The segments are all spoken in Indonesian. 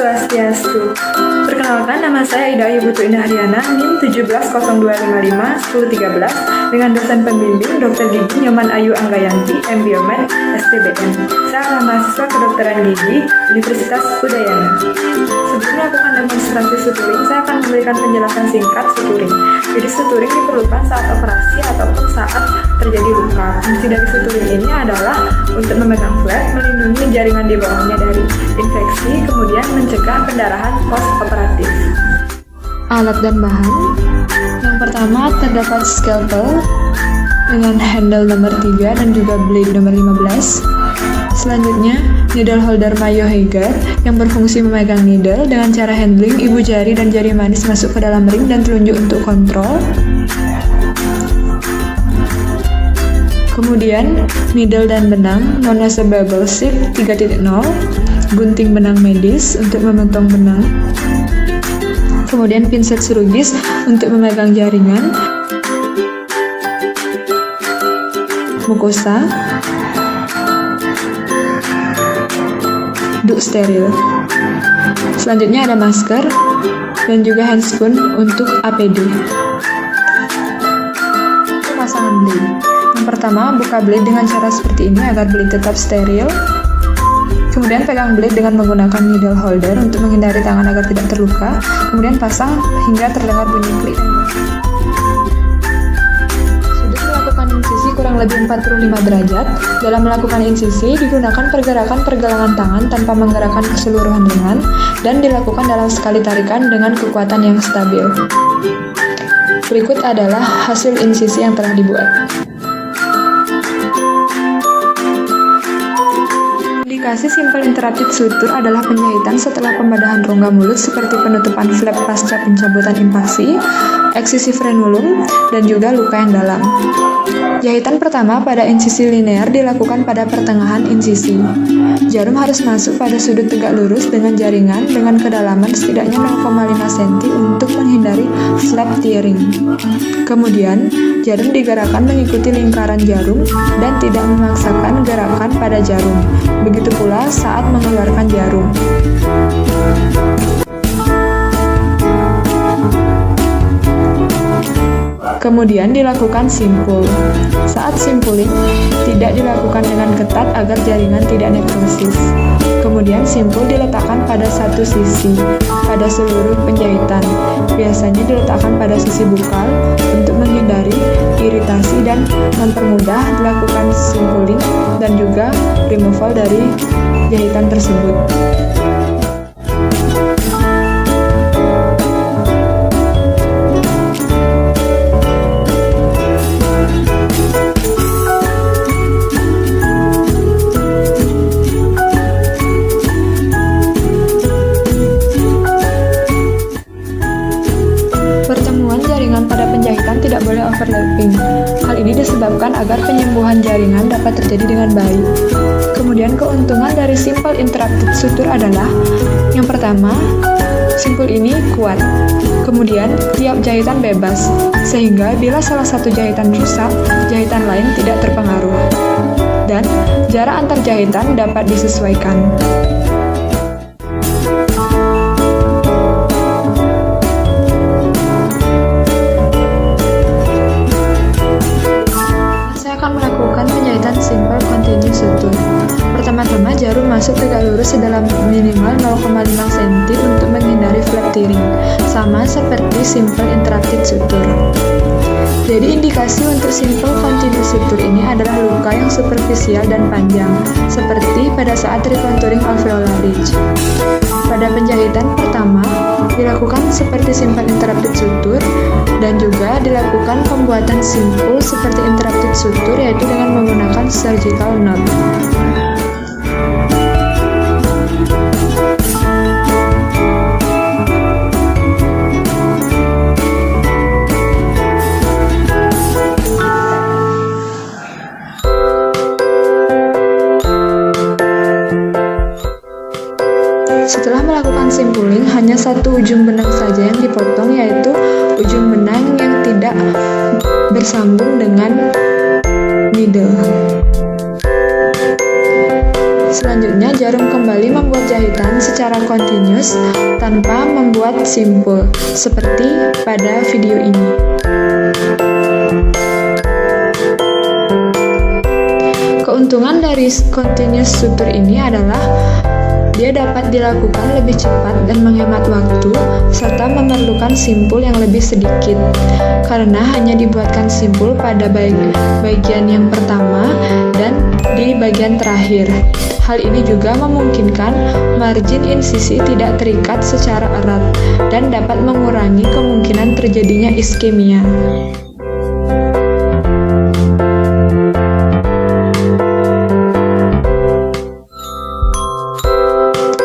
Swastiastu. Perkenalkan, nama saya Ida Ayu Putu Indah Ariana, NIM 170255-1013, dengan dosen pembimbing Dr. Gigi Nyoman Ayu Anggayanti, MBiomed, STBM. Saya adalah mahasiswa kedokteran gigi Universitas Udayana. Sebelum melakukan demonstrasi suturing, saya akan memberikan penjelasan singkat suturing. Jadi suturing diperlukan saat operasi ataupun saat terjadi luka. Fungsi dari suturing ini adalah untuk memegang flap, melindungi jaringan di bawahnya dari infeksi, kemudian mencegah pendarahan post-operatif. Alat dan bahan. Yang pertama terdapat scalpel dengan handle nomor 3 dan juga blade nomor 15. Selanjutnya, needle holder Mayo Heiger yang berfungsi memegang needle dengan cara handling ibu jari dan jari manis masuk ke dalam ring dan telunjuk untuk kontrol. Kemudian, needle dan benang known as a bevel ship 3.0, gunting benang medis untuk memotong benang. Kemudian pinset chirurgis untuk memegang jaringan, mukosa, duk steril. Selanjutnya ada masker dan juga handscoon untuk APD. Pemasangan blade. Yang pertama, buka blade dengan cara seperti ini agar blade tetap steril. Kemudian pegang blade dengan menggunakan needle holder untuk menghindari tangan agar tidak terluka. Kemudian pasang hingga terdengar bunyi klik. Sudut melakukan insisi kurang lebih 45 derajat. Dalam melakukan insisi, digunakan pergerakan pergelangan tangan tanpa menggerakkan keseluruhan lengan dan dilakukan dalam sekali tarikan dengan kekuatan yang stabil. Berikut adalah hasil insisi yang telah dibuat. Indikasi simple interrupted suture adalah penjahitan setelah pembedahan rongga mulut seperti penutupan flap pasca pencabutan impasi, eksisi frenulum, dan juga luka yang dalam. Jahitan pertama pada insisi linear dilakukan pada pertengahan insisi. Jarum harus masuk pada sudut tegak lurus dengan jaringan dengan kedalaman setidaknya 0,5 cm untuk menghindari flap tearing. Kemudian, jarum digerakkan mengikuti lingkaran jarum dan tidak memaksakan gerakan pada jarum. Begitu pula saat mengeluarkan jarum. Kemudian dilakukan simpul. Saat simpuling, tidak dilakukan dengan ketat agar jaringan tidak nekrosis. Kemudian simpul diletakkan pada satu sisi, pada seluruh penjahitan. Biasanya diletakkan pada sisi bukal untuk menghindari iritasi dan mempermudah dilakukan simpuling dan juga removal dari jahitan tersebut. Pertemuan jaringan pada penjahitan tidak boleh overlapping. Hal ini disebabkan agar penyembuhan jaringan dapat terjadi dengan baik. Kemudian keuntungan dari simple interrupted suture adalah yang pertama, simpul ini kuat. Kemudian tiap jahitan bebas, sehingga bila salah satu jahitan rusak, jahitan lain tidak terpengaruh. Dan jarak antar jahitan dapat disesuaikan. Simple continuous suture. Pertama-tama jarum masuk tegak lurus sedalam minimal 0,5 cm untuk menghindari flap tearing, sama seperti simple interrupted suture. Jadi indikasi untuk simple continuous suture ini adalah luka yang superficial dan panjang, seperti pada saat recontouring alveolar ridge. Pada penjahitan pertama, dilakukan seperti simple interrupted suture dan juga dilakukan pembuatan simpul seperti interrupted suture yaitu dengan menggunakan surgical knot. Setelah melakukan simpuling, hanya satu ujung benang saja yang dipotong, yaitu ujung benang yang tidak bersambung dengan needle. Selanjutnya, jarum kembali membuat jahitan secara kontinus tanpa membuat simpul, seperti pada video ini. Keuntungan dari continuous suture ini adalah dia dapat dilakukan lebih cepat dan menghemat waktu, serta memerlukan simpul yang lebih sedikit, karena hanya dibuatkan simpul pada bagian yang pertama dan di bagian terakhir. Hal ini juga memungkinkan margin insisi tidak terikat secara erat dan dapat mengurangi kemungkinan terjadinya iskemia.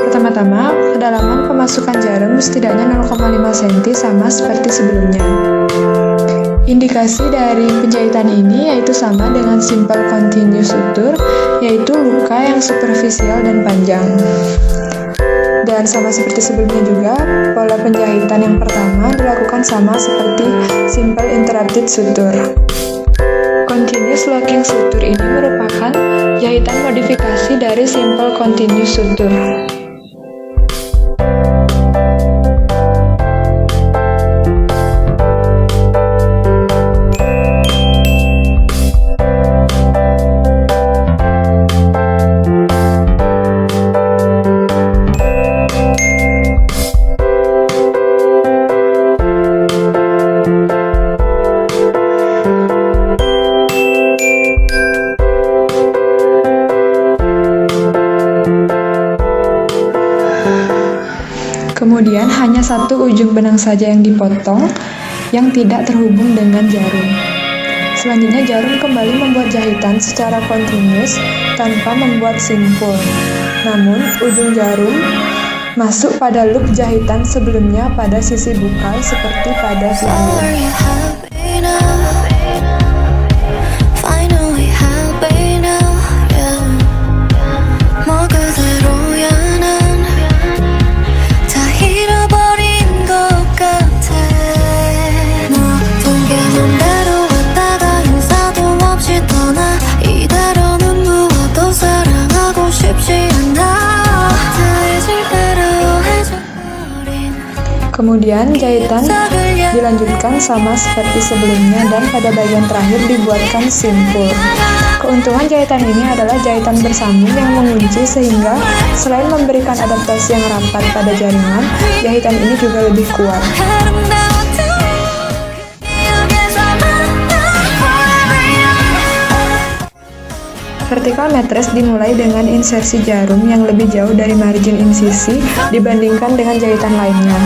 Pertama-tama, kedalaman pemasukan jarum setidaknya 0,5 cm sama seperti sebelumnya. Indikasi dari penjahitan ini yaitu sama dengan simple continuous suture, yaitu luka yang superficial dan panjang. Dan sama seperti sebelumnya juga, pola penjahitan yang pertama dilakukan sama seperti simple interrupted suture. Continuous locking suture ini merupakan jahitan modifikasi dari simple continuous suture. Kemudian hanya satu ujung benang saja yang dipotong yang tidak terhubung dengan jarum. Selanjutnya jarum kembali membuat jahitan secara kontinus tanpa membuat simpul. Namun ujung jarum masuk pada loop jahitan sebelumnya pada sisi bukal seperti pada video. Kemudian jahitan dilanjutkan sama seperti sebelumnya dan pada bagian terakhir dibuatkan simpul. Keuntungan jahitan ini adalah jahitan bersambung yang mengunci sehingga selain memberikan adaptasi yang rapat pada jaringan, jahitan ini juga lebih kuat. Vertical matress dimulai dengan insersi jarum yang lebih jauh dari margin insisi dibandingkan dengan jahitan lainnya.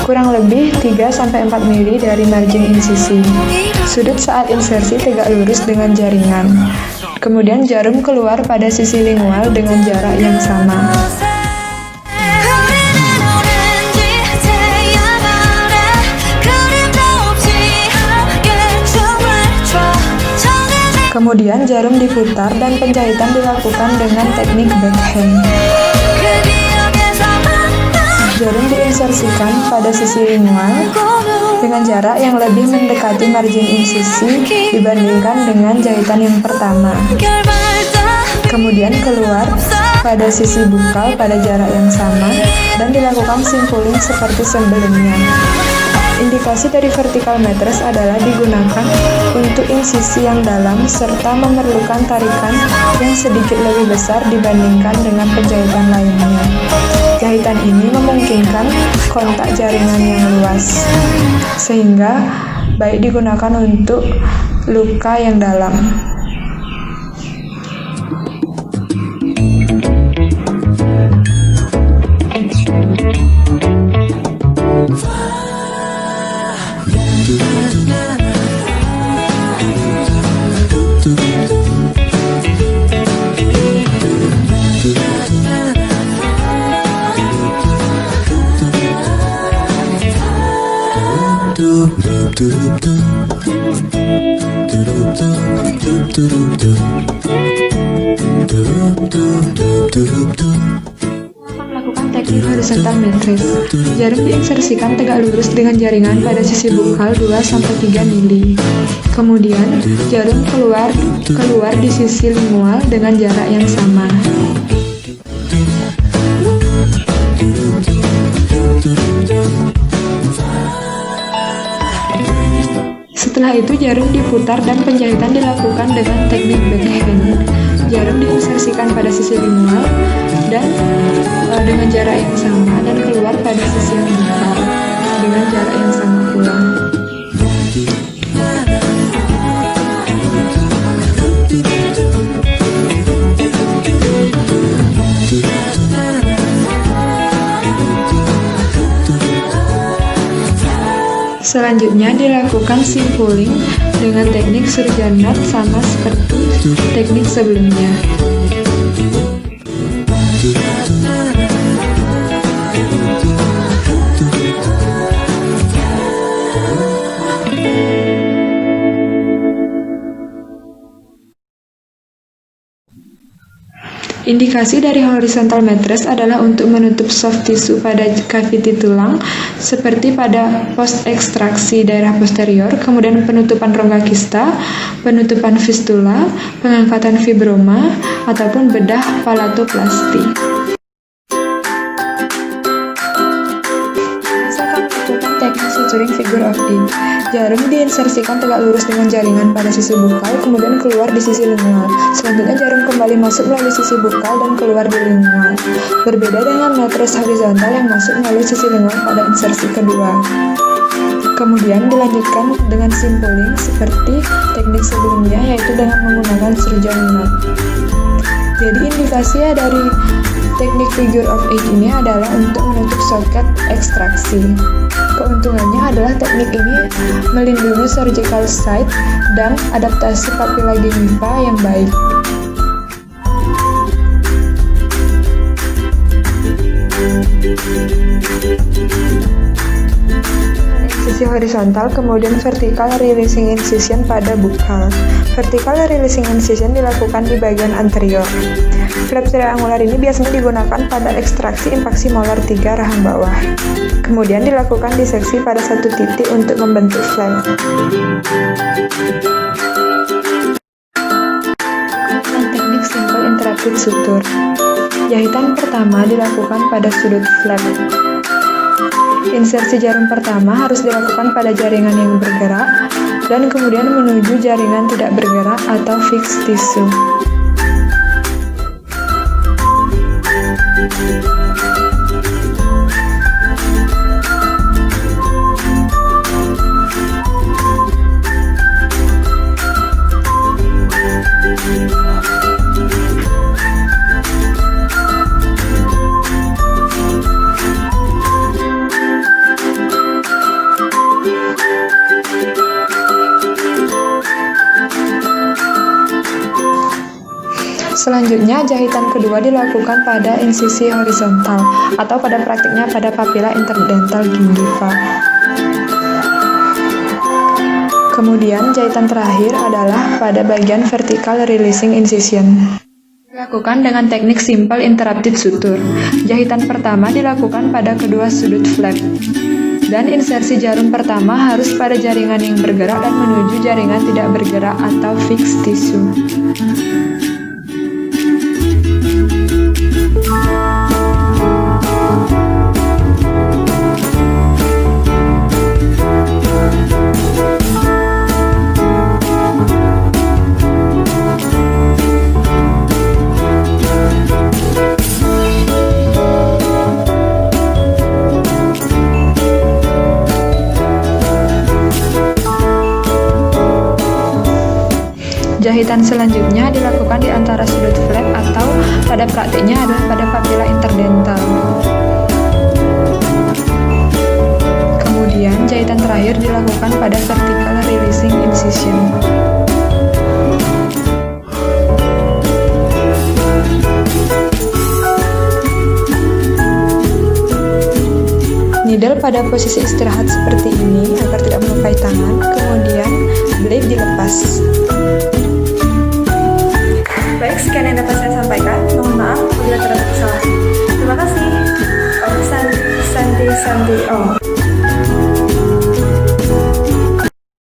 Kurang lebih 3-4 mili dari margin insisi. Sudut saat insersi tegak lurus dengan jaringan. Kemudian jarum keluar pada sisi lingual dengan jarak yang sama. Kemudian jarum diputar dan penjahitan dilakukan dengan teknik backhand. Jarum diinsersikan pada sisi lingual dengan jarak yang lebih mendekati margin insisi dibandingkan dengan jahitan yang pertama. Kemudian keluar pada sisi bukal pada jarak yang sama dan dilakukan simpulling seperti sebelumnya. Indikasi dari vertical matress adalah digunakan untuk insisi yang dalam serta memerlukan tarikan yang sedikit lebih besar dibandingkan dengan penjahitan lainnya. Jahitan ini memungkinkan kontak jaringan yang luas, sehingga baik digunakan untuk luka yang dalam. Melakukan teknik horizontal matrix. Jarum diinsersikan tegak lurus dengan jaringan pada sisi bukal 2-3 mili. Kemudian, jarum keluar di sisi lingual dengan jarak yang sama. Setelah itu jarum diputar dan penjahitan dilakukan dengan teknik backhand. Jarum diinsersikan pada sisi lingual dan dengan jarak yang sama dan keluar pada sisi yang bukal dengan jarak yang sama pula. Selanjutnya dilakukan simpulling dengan teknik surjanat sama seperti teknik sebelumnya. Indikasi dari horizontal mattress adalah untuk menutup soft tissue pada cavity tulang seperti pada post ekstraksi daerah posterior, kemudian penutupan rongga kista, penutupan fistula, pengangkatan fibroma, ataupun bedah palatoplasti. Misalkan melakukan teknik suturing figure of 8. Jarum diinsersikan tegak lurus dengan jaringan pada sisi bukal, kemudian keluar di sisi lingual. Selanjutnya jarum kembali masuk melalui sisi bukal dan keluar di lingual. Berbeda dengan mattress horizontal yang masuk melalui sisi lingual pada insersi kedua. Kemudian dilanjutkan dengan simpulling seperti teknik sebelumnya, yaitu dengan menggunakan surgeon knot. Jadi indikasi dari teknik figure of 8 ini adalah untuk menutup soket ekstraksi. Keuntungannya adalah teknik ini melindungi surgical site dan adaptasi papila gingiva yang baik. Sisi horizontal, kemudian vertical releasing incision pada bukal. Vertical releasing incision dilakukan di bagian anterior. Flap triangular ini biasanya digunakan pada ekstraksi impaksi molar 3 rahang bawah. Kemudian dilakukan diseksi pada satu titik untuk membentuk flap. Teknik simple interrupted suture. Jahitan pertama dilakukan pada sudut flap. Insersi jarum pertama harus dilakukan pada jaringan yang bergerak dan kemudian menuju jaringan tidak bergerak atau fixed tissue. Selanjutnya, jahitan kedua dilakukan pada insisi horizontal atau pada praktiknya pada papila interdental gingiva. Kemudian, jahitan terakhir adalah pada bagian vertical releasing incision. Dilakukan dengan teknik simple interrupted suture. Jahitan pertama dilakukan pada kedua sudut flap. Dan insersi jarum pertama harus pada jaringan yang bergerak dan menuju jaringan tidak bergerak atau fixed tissue. Jahitan selanjutnya dilakukan di antara sudut flap atau pada praktiknya adalah pada papila interdental. Kemudian jahitan terakhir dilakukan pada vertical releasing incision. Needle pada posisi istirahat seperti ini agar tidak melukai tangan, kemudian blade dilepas.